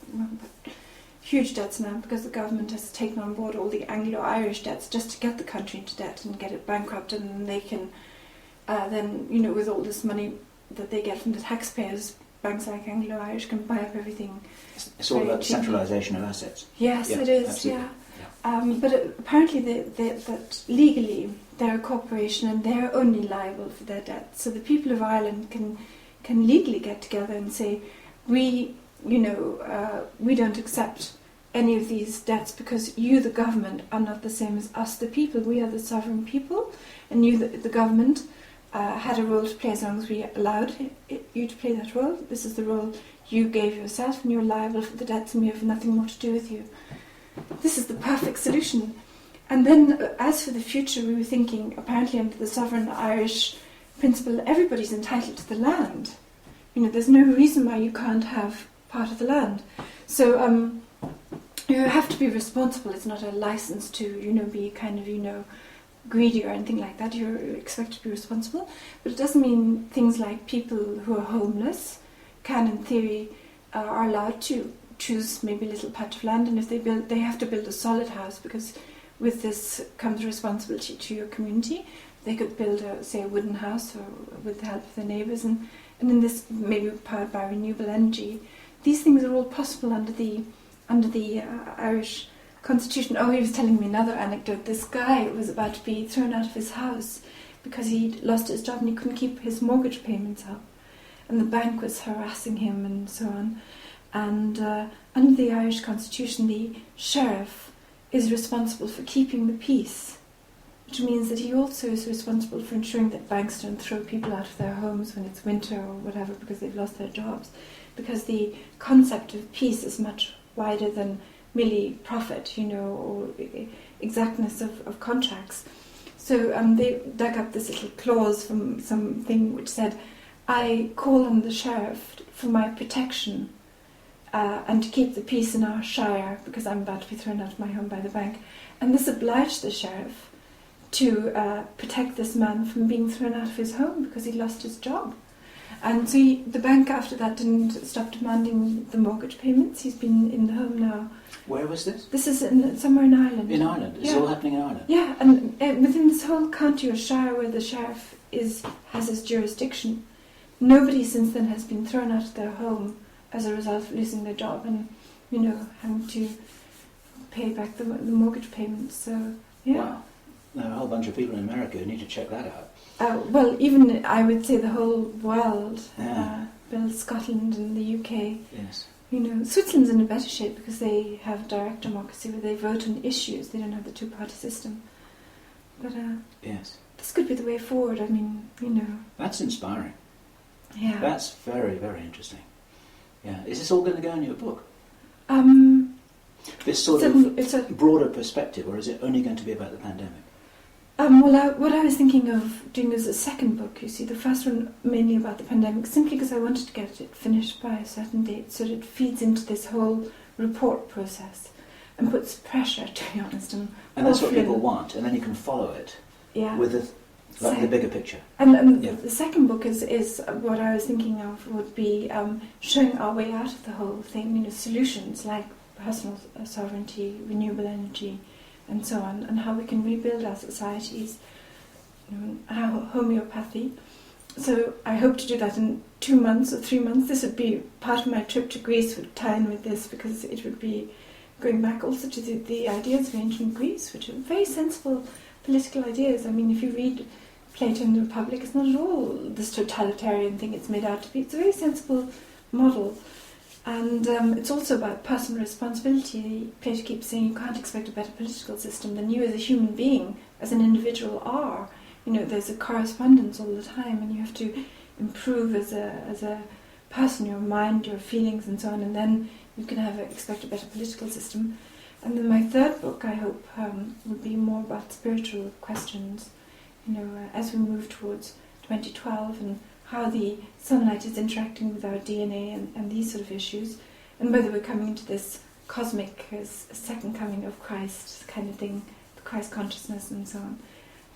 huge debts now, because the government has taken on board all the Anglo-Irish debts just to get the country into debt and get it bankrupt, and they can then, with all this money that they get from the taxpayers, banks like Anglo-Irish can buy up everything. It's all about the centralisation of assets. Yes, it is, absolutely. But apparently that legally they're a corporation and they're only liable for their debts. So the people of Ireland can legally get together and say, we don't accept any of these debts because you, the government, are not the same as us, the people. We are the sovereign people, and you, the government, had a role to play. As long as we allowed you to play that role, this is the role you gave yourself, and you're liable for the debts, and we have nothing more to do with you. This is the perfect solution. And then, as for the future, we were thinking, apparently under the sovereign Irish principle, everybody's entitled to the land. There's no reason why you can't have part of the land. So you have to be responsible. It's not a license to, be kind of, greedy or anything like that. You're expected to be responsible. But it doesn't mean things like people who are homeless can, in theory, are allowed to choose maybe a little patch of land, and if they have to build a solid house, because with this comes responsibility to your community. They could build a wooden house, or with the help of their neighbours, and in this maybe powered by renewable energy. These things are all possible under the Irish constitution. Oh, he was telling me another anecdote. This guy was about to be thrown out of his house because he'd lost his job and he couldn't keep his mortgage payments up, and the bank was harassing him and so on. And under the Irish constitution, the sheriff is responsible for keeping the peace, which means that he also is responsible for ensuring that banks don't throw people out of their homes when it's winter or whatever because they've lost their jobs, because the concept of peace is much wider than merely profit, or exactness of contracts. So they dug up this little clause from something which said, I call on the sheriff for my protection and to keep the peace in our shire because I'm about to be thrown out of my home by the bank. And this obliged the sheriff to protect this man from being thrown out of his home because he lost his job. And so the bank after that didn't stop demanding the mortgage payments. He's been in the home now. Where was this? This is somewhere in Ireland. In Ireland? It's all happening in Ireland? Yeah, and within this whole county or shire where the sheriff has his jurisdiction, nobody since then has been thrown out of their home as a result of losing their job and, having to pay back the mortgage payments. So, yeah. Wow. There are a whole bunch of people in America who need to check that out. Well, even I would say the whole world, Bill, Scotland and the UK. Yes. Switzerland's in a better shape because they have direct democracy where they vote on issues. They don't have the two-party system. But yes, this could be the way forward. I mean, That's inspiring. Yeah. That's very, very interesting. Yeah. Is this all going to go in your book? This sort of broader perspective, or is it only going to be about the pandemic? What I was thinking of doing is a second book, you see. The first one mainly about the pandemic, simply because I wanted to get it finished by a certain date so that it feeds into this whole report process and puts pressure, to be honest. And that's what people want, and then you can follow it with Like the bigger picture. And the second book is what I was thinking of would be showing our way out of the whole thing, solutions like personal sovereignty, renewable energy, and so on, and how we can rebuild our societies, how homeopathy. So I hope to do that in 2 months or 3 months. This would be part of my trip to Greece, would tie in with this, because it would be going back also to the ideas of ancient Greece, which are very sensible political ideas. I mean, if you read Plato and the Republic, it's not at all this totalitarian thing it's made out to be. It's a very sensible model. And it's also about personal responsibility. Plato keeps saying you can't expect a better political system than you as a human being, as an individual are. There's a correspondence all the time, and you have to improve as a person, your mind, your feelings, and so on, and then you can expect a better political system. And then my third book, I hope, would be more about spiritual questions, as we move towards 2012, and how the sunlight is interacting with our DNA and these sort of issues, and whether we're coming into this cosmic second coming of Christ kind of thing, the Christ consciousness and so on.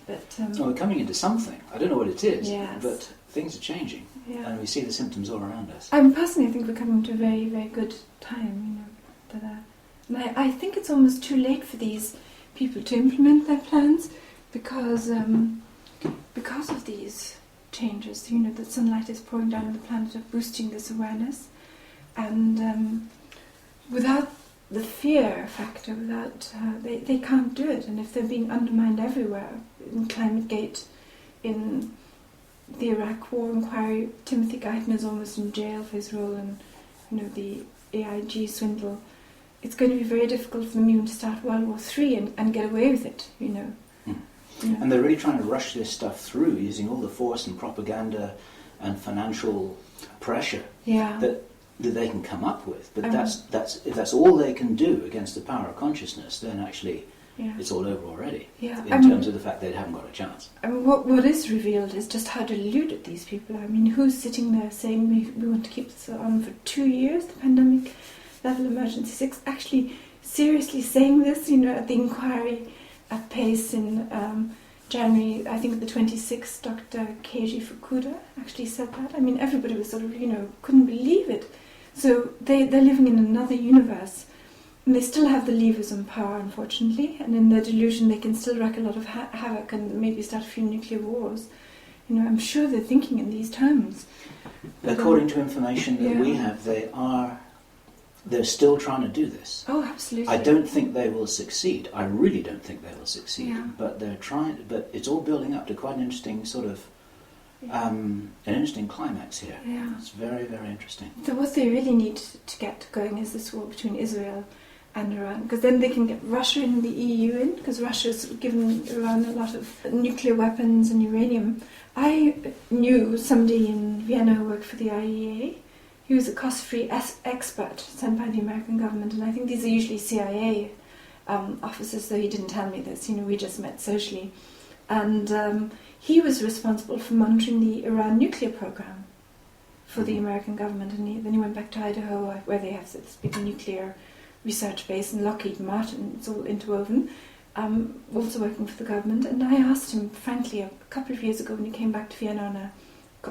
But we're coming into something. I don't know what it is, yes. But things are changing, and we see the symptoms all around us. Personally, I think we're coming to a very, very good time, and I think it's almost too late for these people to implement their plans, because of these changes, that sunlight is pouring down on the planet, of boosting this awareness, and without the fear factor, they can't do it. And if they're being undermined everywhere, in ClimateGate, in the Iraq War inquiry, Timothy Guyton is almost in jail for his role in, the AIG swindle. It's going to be very difficult for them even to start World War III and get away with it, And they're really trying to rush this stuff through, using all the force and propaganda and financial pressure that they can come up with. But if that's all they can do against the power of consciousness, then actually it's all over already. In terms of the fact they haven't got a chance. And what is revealed is just how deluded these people are. I mean, who's sitting there saying we want to keep this on for 2 years, the pandemic level emergency 6, actually seriously saying this, at the inquiry at Pace in January, I think the 26th, Dr. Keiji Fukuda actually said that. I mean, everybody was sort of, couldn't believe it. So they're living in another universe. And they still have the levers on power, unfortunately, and in their delusion they can still wreak a lot of havoc and maybe start a few nuclear wars. I'm sure they're thinking in these terms. According to information that we have, they're still trying to do this. Oh, absolutely. I don't think they will succeed. I really don't think they will succeed. But they're trying. But it's all building up to quite an interesting sort of an interesting climax here. It's very, very interesting. So what they really need to get going is this war between Israel and Iran, because then they can get Russia and the EU in, because Russia's given Iran a lot of nuclear weapons and uranium. I knew somebody in Vienna who worked for the IAEA. He was a cost-free expert sent by the American government, and I think these are usually CIA officers, though he didn't tell me this, we just met socially. And he was responsible for monitoring the Iran nuclear program for the American government, and then he went back to Idaho, where they have this big nuclear research base, and Lockheed Martin, it's all interwoven, also working for the government. And I asked him, frankly, a couple of years ago when he came back to Vienna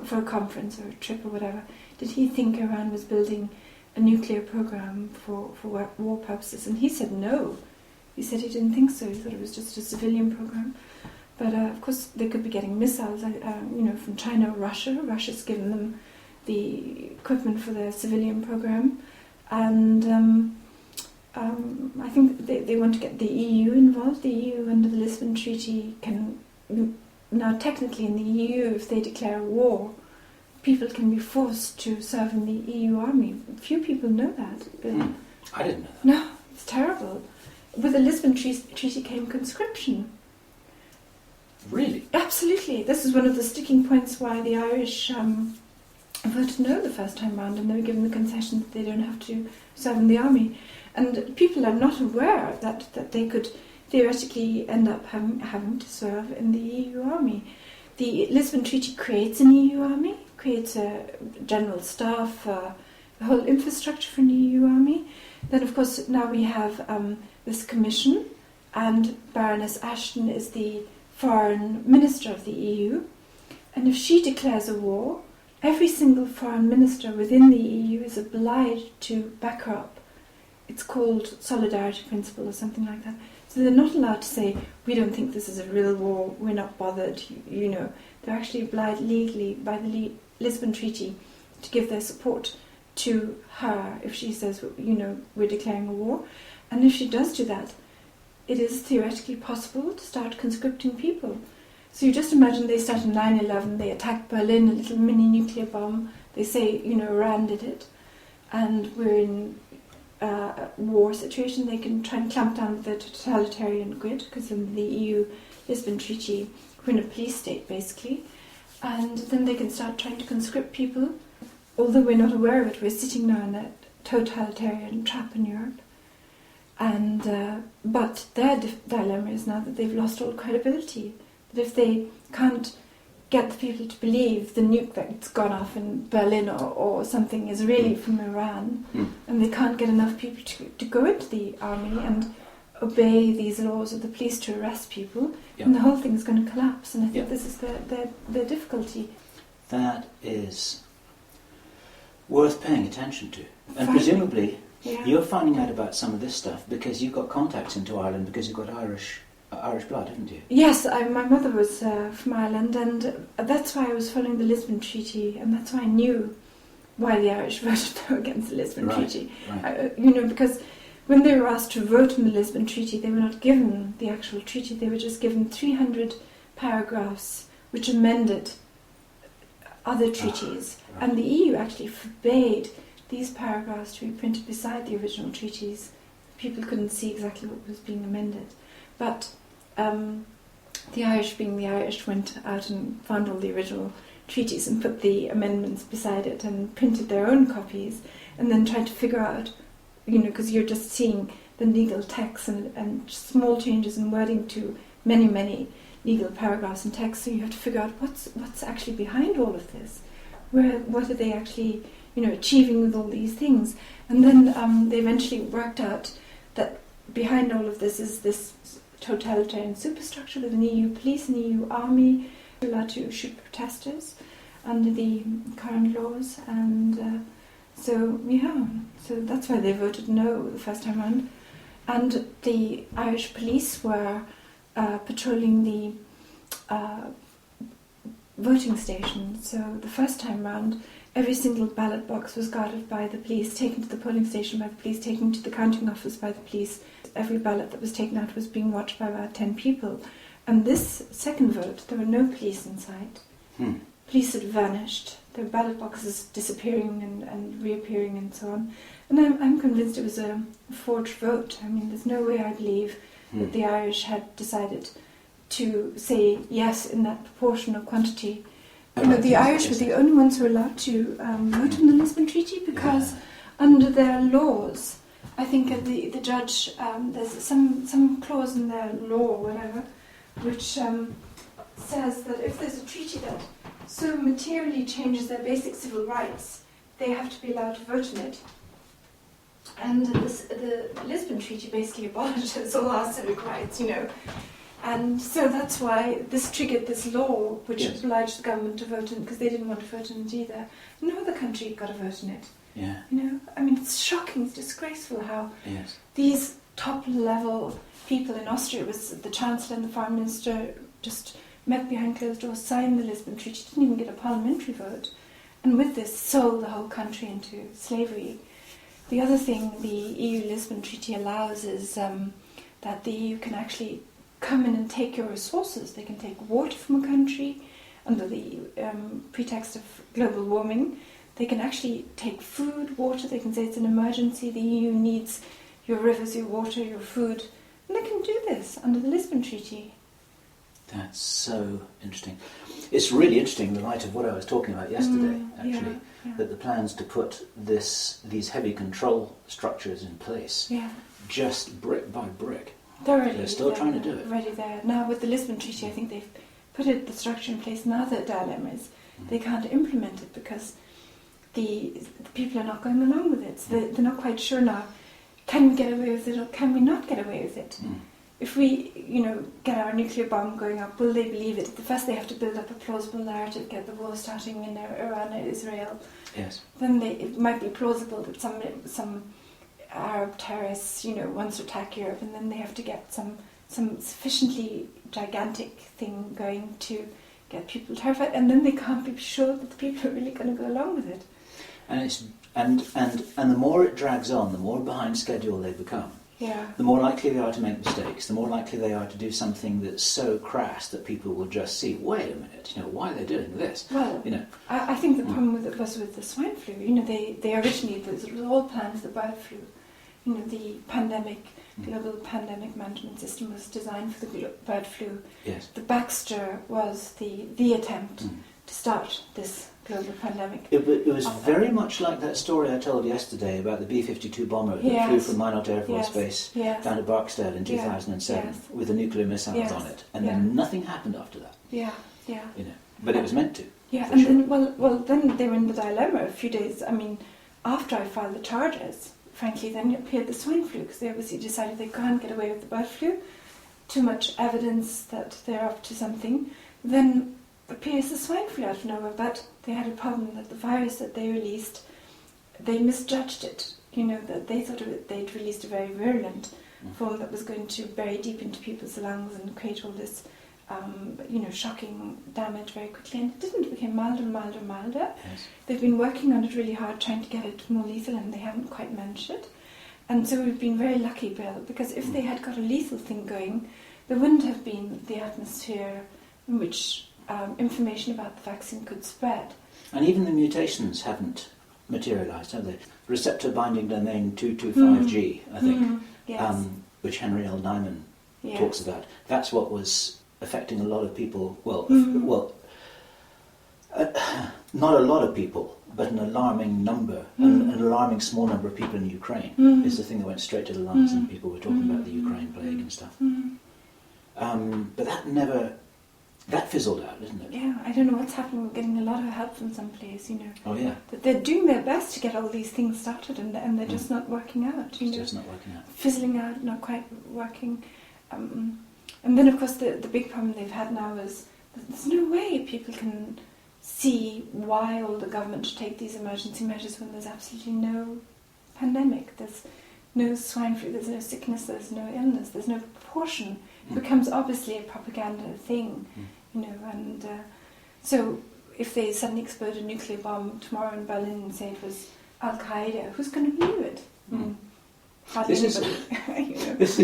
for a conference or a trip or whatever, did he think Iran was building a nuclear program for war purposes? And he said no. He said he didn't think so. He thought it was just a civilian program. But of course they could be getting missiles, from China or Russia. Russia's given them the equipment for their civilian program. And I think they want to get the EU involved. The EU under the Lisbon Treaty can, now technically in the EU, if they declare a war, people can be forced to serve in the EU army. Few people know that. I didn't know that. No, it's terrible. With the Lisbon Treaty came conscription. Really? Absolutely. This is one of the sticking points why the Irish voted no the first time round, and they were given the concession that they don't have to serve in the army. And people are not aware that they could theoretically end up having to serve in the EU army. The Lisbon Treaty creates an EU army, creates a general staff, the whole infrastructure for an EU army. Then, of course, now we have this commission, and Baroness Ashton is the foreign minister of the EU, and if she declares a war, every single foreign minister within the EU is obliged to back her up. It's called solidarity principle or something like that. So they're not allowed to say, we don't think this is a real war, we're not bothered, you know. They're actually obliged legally by the Lisbon Treaty to give their support to her if she says, you know, we're declaring a war. And if she does do that, it is theoretically possible to start conscripting people. So you just imagine they start in 9/11, they attacked Berlin, a little mini nuclear bomb. They say, you know, Iran did it, and we're in a war situation. They can try and clamp down with the totalitarian grid, because in the EU Lisbon Treaty, we're in a police state basically, and then they can start trying to conscript people. Although we're not aware of it, we're sitting now in that totalitarian trap in Europe. And but their dilemma is now that they've lost all credibility. That if they can't get the people to believe the nuke that's gone off in Berlin or something is really from Iran, and they can't get enough people to go into the army and obey these laws of the police to arrest people, and the whole thing's going to collapse. And I think this is their difficulty. That is worth paying attention to. And presumably you're finding out about some of this stuff because you've got contacts into Ireland, because you've got Irish blood, haven't you? Yes, my mother was from Ireland, and that's why I was following the Lisbon Treaty, and that's why I knew why the Irish voted no against the Lisbon Treaty. Right. You know, because when they were asked to vote on the Lisbon Treaty, they were not given the actual treaty. They were just given 300 paragraphs which amended other treaties. Right. And the EU actually forbade these paragraphs to be printed beside the original treaties. People couldn't see exactly what was being amended. But the Irish, being the Irish, went out and found all the original treaties and put the amendments beside it and printed their own copies, and then tried to figure out, you know, because you're just seeing the legal text and small changes in wording to many, many legal paragraphs and text, so you have to figure out what's actually behind all of this. What are they actually, you know, achieving with all these things? And then they eventually worked out that behind all of this is this totalitarian superstructure with an EU police, an EU army, allowed to shoot protesters under the current laws, and so that's why they voted no the first time round. And the Irish police were patrolling the voting stations. So the first time round, every single ballot box was guarded by the police, taken to the polling station by the police, taken to the counting office by the police. Every ballot that was taken out was being watched by about 10 people. And this second vote, there were no police in sight. Police had vanished. There were ballot boxes disappearing and reappearing and so on. And I'm convinced it was a forged vote. I mean, there's no way I believe that the Irish had decided to say yes in that proportion of quantity. You know, the Irish were the only ones who were allowed to vote on the Lisbon Treaty because under their laws, I think the judge, there's some clause in their law or whatever, which says that if there's a treaty that so materially changes their basic civil rights, they have to be allowed to vote on it. And the Lisbon Treaty basically abolishes all our civic rights, you know. And so that's why this triggered this law, which obliged the government to vote on it, because they didn't want to vote on it either. No other country got a vote on it. Yeah. You know, I mean, it's shocking, it's disgraceful how these top-level people in Austria, was the Chancellor and the Foreign Minister, just met behind closed doors, signed the Lisbon Treaty, didn't even get a parliamentary vote, and with this sold the whole country into slavery. The other thing the EU Lisbon Treaty allows is that the EU can actually come in and take your resources. They can take water from a country under the pretext of global warming. They can actually take food, water. They can say it's an emergency. The EU needs your rivers, your water, your food. And they can do this under the Lisbon Treaty. That's so interesting. It's really interesting in the light of what I was talking about yesterday, actually, that the plans to put these heavy control structures in place, just brick by brick. They're still trying to do it. Already there. Now with the Lisbon Treaty, I think they've put the structure in place. Now the dilemma is they can't implement it because the people are not going along with it. So they're not quite sure now, can we get away with it or can we not get away with it? if we, get our nuclear bomb going up, will they believe it? First they have to build up a plausible narrative, get the war starting in Iran or Israel. Yes. Then it might be plausible that some Arab terrorists, wants to attack Europe, and then they have to get some sufficiently gigantic thing going to get people terrified, and then they can't be sure that the people are really going to go along with it. And the more it drags on, the more behind schedule they become. Yeah. The more likely they are to make mistakes, the more likely they are to do something that's so crass that people will just see, wait a minute, why are they doing this? Well, I think the problem was with the swine flu. They originally, it was all planned for the bird flu. The global pandemic management system was designed for the bird flu. Yes. The Baxter was the attempt to start this global pandemic. It was very much like that story I told yesterday about the B-52 bomber that flew from Minot Air Force Base down to Barksdale in 2007 with the nuclear missiles on it, and then nothing happened after that. Yeah. But it was meant to. Yeah, and sure. Then they were in the dilemma a few days. After I filed the charges, frankly, then appeared the swine flu, because they obviously decided they can't get away with the bird flu. Too much evidence that they're up to something. Then appears the swine flu out of nowhere, but they had a problem that the virus that they released, they misjudged it. That they thought they'd released a very virulent form that was going to bury deep into people's lungs and create all this, shocking damage very quickly. And it didn't. It became milder and milder and milder. Yes. They've been working on it really hard, trying to get it more lethal, and they haven't quite managed it. And so we've been very lucky, Bill, because if they had got a lethal thing going, there wouldn't have been the atmosphere in which information about the vaccine could spread. And even the mutations haven't materialised, have they? Receptor binding domain 225G, I think, yes. Which Henry L. Nyman talks about. That's what was affecting a lot of people. Not a lot of people, but an alarming number, an alarming small number of people in Ukraine is the thing that went straight to the lungs, and people were talking about the Ukraine plague and stuff. But that fizzled out, didn't it? Yeah, I don't know what's happening. We're getting a lot of help from some place, Oh, yeah. That they're doing their best to get all these things started, and they're just not working out. It's just not working out. Fizzling out, not quite working. And then, of course, the big problem they've had now is that there's no way people can see why all the government should take these emergency measures when there's absolutely no pandemic. There's no swine flu, there's no sickness, there's no illness, there's no proportion. It becomes obviously a propaganda thing, and so if they suddenly explode a nuclear bomb tomorrow in Berlin and say it was Al-Qaeda, who's going to believe it? Hardly anybody. This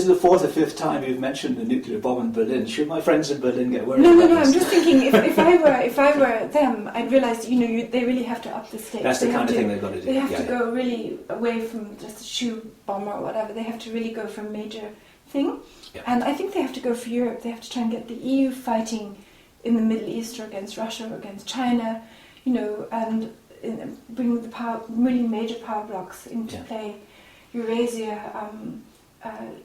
is the fourth or fifth time you've mentioned the nuclear bomb in Berlin. Should my friends in Berlin get worried? No. I'm just thinking if I were them, I'd realise they really have to up the stakes. That's the kind of thing they've got to do. They have to go really away from just a shoe bomb or whatever. They have to really go for a major thing. Yeah. And I think they have to go for Europe. They have to try and get the EU fighting in the Middle East or against Russia or against China, and bring the really major power blocks into play. Eurasia.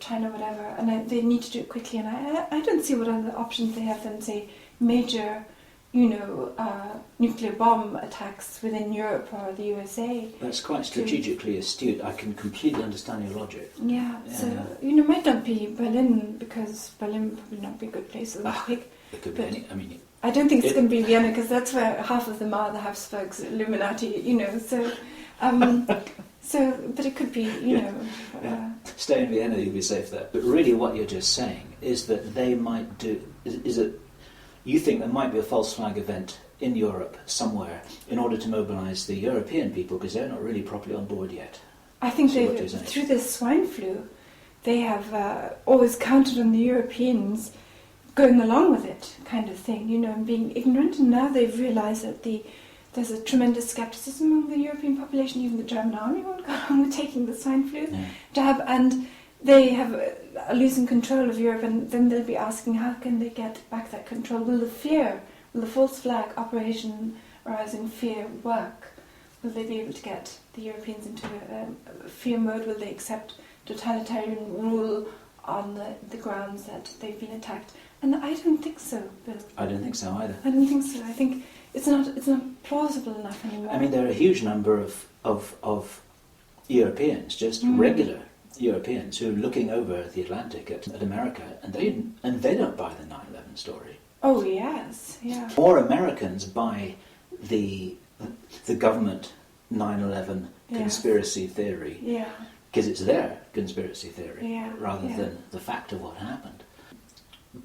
China, whatever, and they need to do it quickly. And I don't see what other options they have than, say, major, nuclear bomb attacks within Europe or the USA. That's quite strategically astute. I can completely understand your logic. Yeah. So it might not be Berlin, because Berlin would probably not be a good place. It could be any. I don't think it's going to be Vienna, because that's where half of them are the Habsburgs, Illuminati. So, but it could be, Stay in Vienna, you'll be safe there. But really what you're just saying is that they might do... Is it? You think there might be a false flag event in Europe somewhere in order to mobilise the European people, because they're not really properly on board yet. I think through this swine flu, they have always counted on the Europeans going along with it, kind of thing, and being ignorant. And now they've realised that there's a tremendous scepticism among the European population. Even the German army won't go along with taking the swine flu jab, and they have losing control of Europe, and then they'll be asking, how can they get back that control? Will the false flag operation arousing fear work? Will they be able to get the Europeans into a fear mode? Will they accept totalitarian rule on the grounds that they've been attacked? And I don't think so, Bill. I don't think so either. I don't think so. I think it's not plausible enough anymore. There are a huge number of Europeans, just regular Europeans who are looking over the Atlantic at America, and they don't buy the 9/11 story. Oh yes, yeah. More Americans buy the government 9/11 conspiracy theory because it's their conspiracy theory rather than the fact of what happened.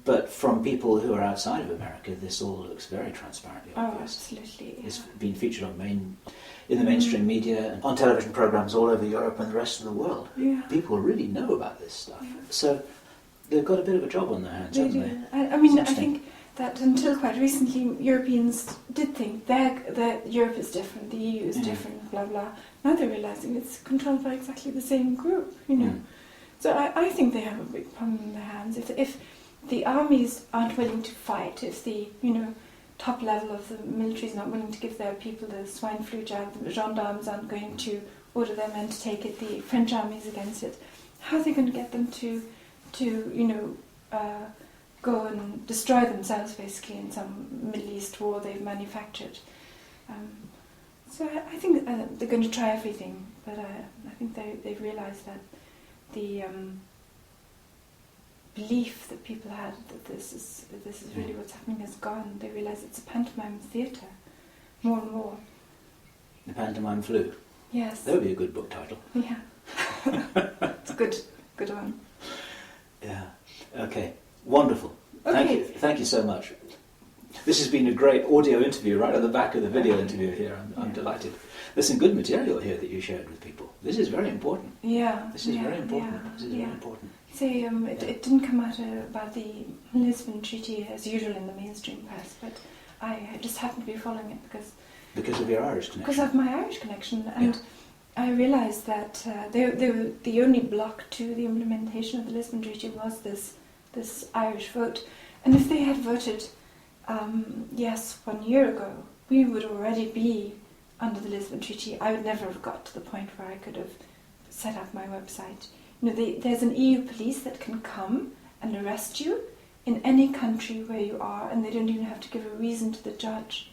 But from people who are outside of America, this all looks very transparently obvious. Oh, absolutely. Yeah. It's been featured in the mainstream media and on television programs all over Europe and the rest of the world. Yeah. People really know about this stuff. Yeah. So they've got a bit of a job on their hands, haven't they? I mean, I think that until quite recently, Europeans did think that Europe is different, the EU is different, blah, blah. Now they're realising it's controlled by exactly the same group, you know. So I think they have a big problem in their hands. If the armies aren't willing to fight, if the, top level of the military is not willing to give their people the swine flu jab, the gendarmes aren't going to order their men to take it, the French army is against it, how are they going to get them to go and destroy themselves, basically, in some Middle East war they've manufactured? So I think they're going to try everything, but I think they've realised that the belief that people had that this is really what's happening is gone. They realise it's a pantomime theatre, more and more. The Pantomime Flu? Yes. That would be a good book title. Yeah. It's a good one. Yeah. Okay. Wonderful. Okay. Thank you so much. This has been a great audio interview right at the back of the video interview here. I'm delighted. There's some good material here that you shared with people. This is very important. Yeah. This is very important. Yeah, this is very important. Say, it didn't come out about the Lisbon Treaty as usual in the mainstream press, but I just happened to be following it because of your Irish connection. Because of my Irish connection, and I realised that the only block to the implementation of the Lisbon Treaty was this Irish vote, and if they had voted yes 1 year ago, we would already be under the Lisbon Treaty. I would never have got to the point where I could have set up my website. There's an EU police that can come and arrest you in any country where you are, and they don't even have to give a reason to the judge.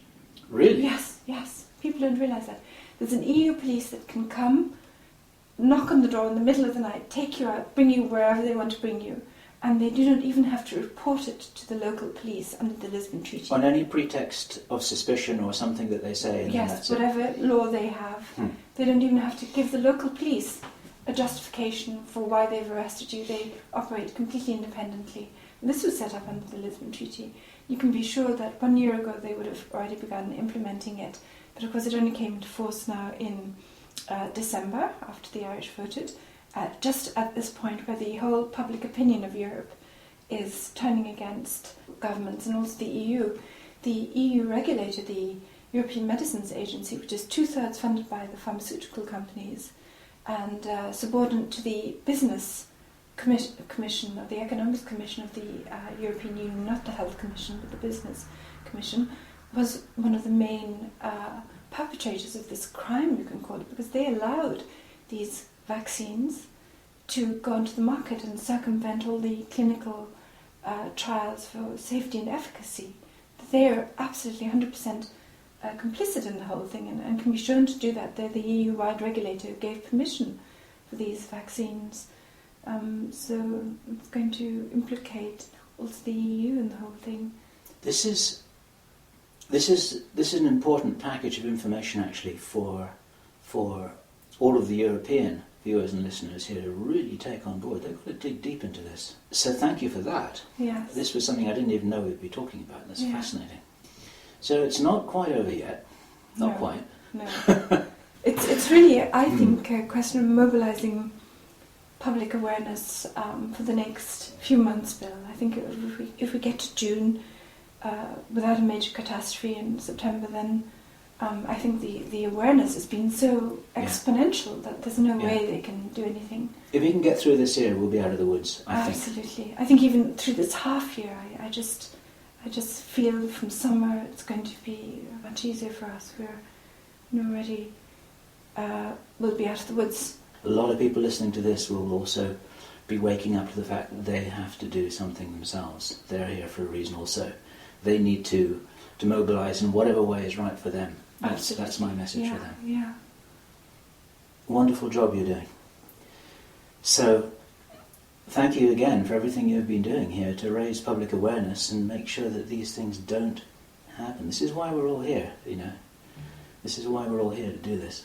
Really? Yes. People don't realise that. There's an EU police that can come, knock on the door in the middle of the night, take you out, bring you wherever they want to bring you, and they do not even have to report it to the local police under the Lisbon Treaty. On any pretext of suspicion or something that they say? Yes, whatever law they have. They don't even have to give the local police a justification for why they've arrested you. They operate completely independently. And this was set up under the Lisbon Treaty. You can be sure that 1 year ago they would have already begun implementing it. But of course it only came into force now in December, after the Irish voted, just at this point where the whole public opinion of Europe is turning against governments and also the EU. The EU regulator, the European Medicines Agency, which is 2/3 funded by the pharmaceutical companies, and subordinate to the Business Commission, or the Economics Commission of the European Union, not the Health Commission, but the Business Commission, was one of the main perpetrators of this crime, you can call it, because they allowed these vaccines to go onto the market and circumvent all the clinical trials for safety and efficacy. They are absolutely 100% complicit in the whole thing and can be shown to do that. They're the EU-wide regulator who gave permission for these vaccines. So it's going to implicate also the EU in the whole thing. This is an important package of information actually for all of the European viewers and listeners here to really take on board. They've got to dig deep into this. So thank you for that. Yes. This was something I didn't even know we'd be talking about. That's fascinating. So it's not quite over yet. Not quite. No. It's really, I think, a question of mobilising public awareness for the next few months, Bill. I think if we get to June without a major catastrophe in September, then I think the awareness has been so exponential that there's no way they can do anything. If we can get through this year, we'll be out of the woods, I think. Absolutely. I think even through this half year, I just feel from summer it's going to be much easier for us. We're already we'll be out of the woods. A lot of people listening to this will also be waking up to the fact that they have to do something themselves. They're here for a reason also. They need to mobilise in whatever way is right for them. That's my message for them. Yeah. Wonderful job you're doing. So, thank you again for everything you've been doing here to raise public awareness and make sure that these things don't happen. This is why we're all here, you know. This is why we're all here to do this.